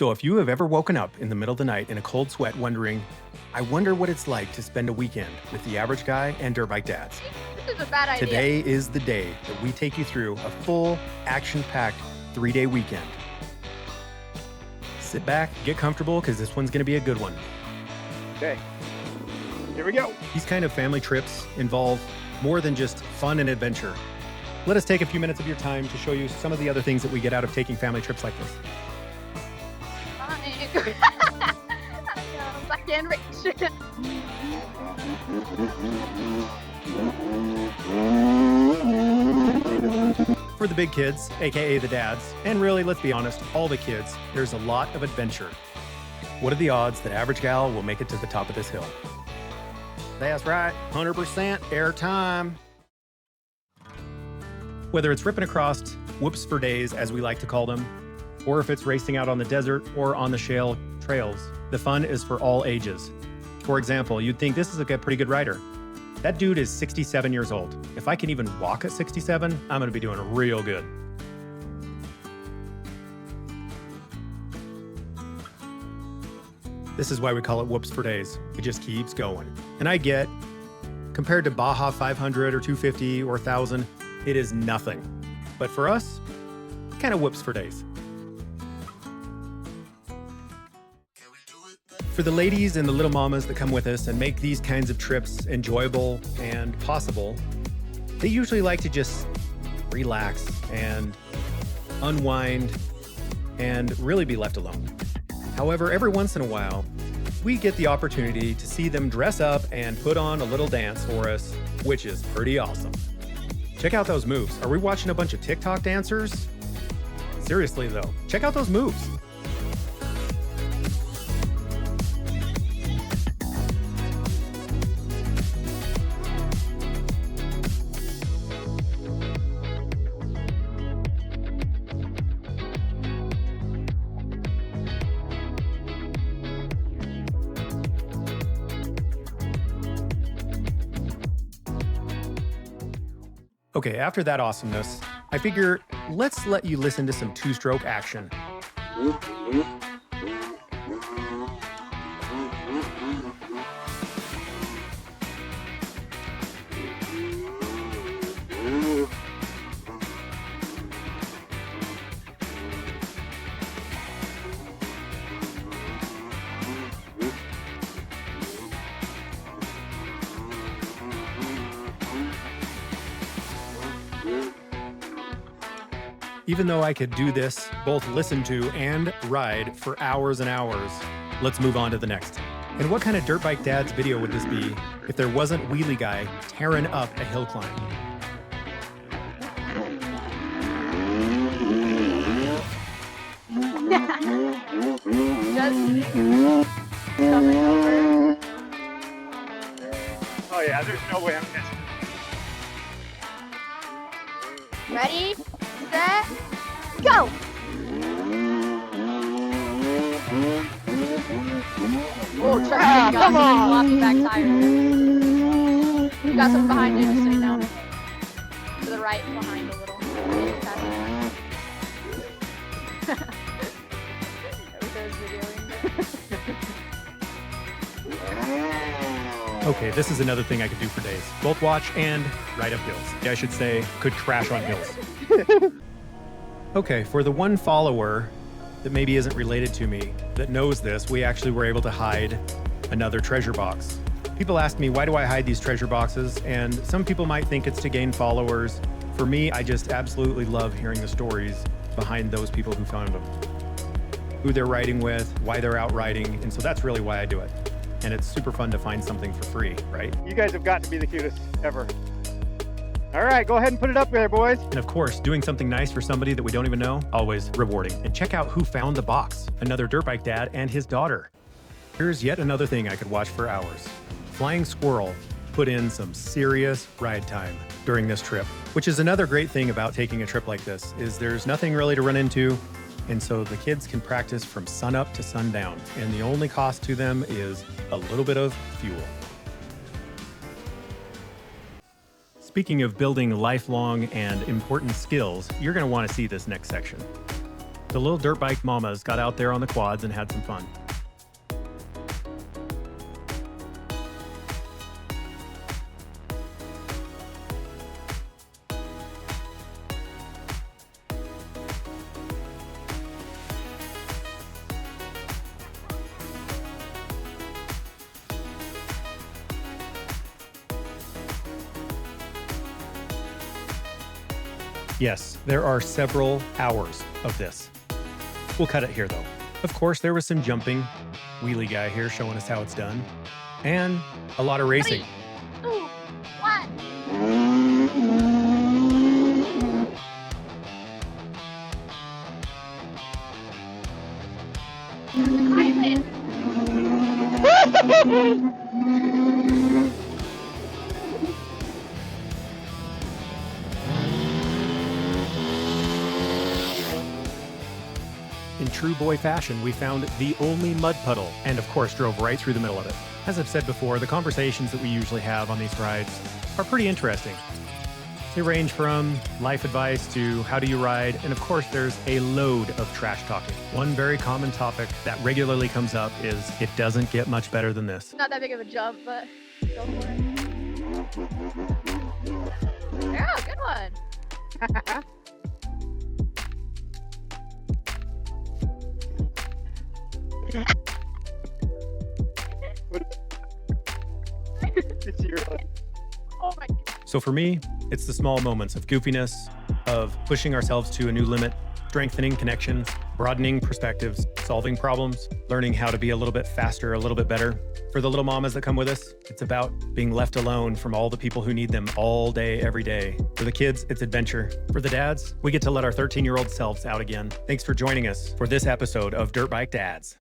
So if you have ever woken up in the middle of the night in a cold sweat wondering, I wonder what it's like to spend a weekend with the average guy and Dirtbike dads. This is a bad idea. Today is the day that we take you through a full, action-packed 3-day weekend. Sit back, get comfortable, because this one's going to be a good one. Okay, here we go. These kind of family trips involve more than just fun and adventure. Let us take a few minutes of your time to show you some of the other things that we get out of taking family trips like this. I can't reach it. For the big kids, aka the dads, and really, let's be honest, all the kids, there's a lot of adventure. What are the odds that average gal will make it to the top of this hill? That's right, 100% airtime. Whether it's ripping across whoops for days, as we like to call them, or if it's racing out on the desert or on the shale trails, the fun is for all ages. For example, you'd think this is a pretty good rider. That dude is 67 years old. If I can even walk at 67, I'm gonna be doing real good. This is why we call it whoops for days. It just keeps going. And I get, compared to Baja 500 or 250 or 1,000, it is nothing. But for us, kind of whoops for days. For the ladies and the little mamas that come with us and make these kinds of trips enjoyable and possible, they usually like to just relax and unwind and really be left alone. However, every once in a while, we get the opportunity to see them dress up and put on a little dance for us, which is pretty awesome. Check out those moves. Are we watching a bunch of TikTok dancers? Seriously though, check out those moves. Okay, after that awesomeness, I figure let's let you listen to some two-stroke action. Even though I could do this, both listen to and ride for hours and hours, let's move on to the next. And what kind of Dirtbike Dad's video would this be if there wasn't Wheelie Guy tearing up a hill climb? Coming over. Oh yeah, there's no way I'm missing. Ready, set, go! Oh, try come on! Lost back tire. You got some behind you, just sitting down. To the right, behind a little. Okay, this is another thing I could do for days. Both watch and ride up hills. I should say, could crash on hills. Okay, for the one follower that maybe isn't related to me that knows this, we actually were able to hide another treasure box. People ask me, why do I hide these treasure boxes? And some people might think it's to gain followers. For me, I just absolutely love hearing the stories behind those people who found them. Who they're riding with, why they're out riding, and so that's really why I do it. And it's super fun to find something for free, right? You guys have got to be the cutest ever. All right, go ahead and put it up there, boys. And of course, doing something nice for somebody that we don't even know, always rewarding. And check out who found the box, another Dirtbike dad and his daughter. Here's yet another thing I could watch for hours. Flying Squirrel put in some serious ride time during this trip, which is another great thing about taking a trip like this, is there's nothing really to run into. And so the kids can practice from sunup to sundown. And the only cost to them is a little bit of fuel. Speaking of building lifelong and important skills, you're going to want to see this next section. The little dirt bike mamas got out there on the quads and had some fun. Yes, there are several hours of this. We'll cut it here though. Of course, there was some jumping. Wheelie guy here showing us how it's done. And a lot of racing. 3, 2, 1. In true boy fashion, we found the only mud puddle and of course drove right through the middle of it. As I've said before, the conversations that we usually have on these rides are pretty interesting. They range from life advice to how do you ride, and of course there's a load of trash talking. One very common topic that regularly comes up is it doesn't get much better than this. Not that big of a jump, but go for it. Yeah, good one. Oh my God. So for me, it's the small moments of goofiness, of pushing ourselves to a new limit, strengthening connections, broadening perspectives, solving problems, learning how to be a little bit faster, a little bit better. For the little mamas that come with us, it's about being left alone from all the people who need them all day, every day. For the kids, it's adventure. For the dads, we get to let our 13-year-old selves out again. Thanks for joining us for this episode of Dirtbike Dads.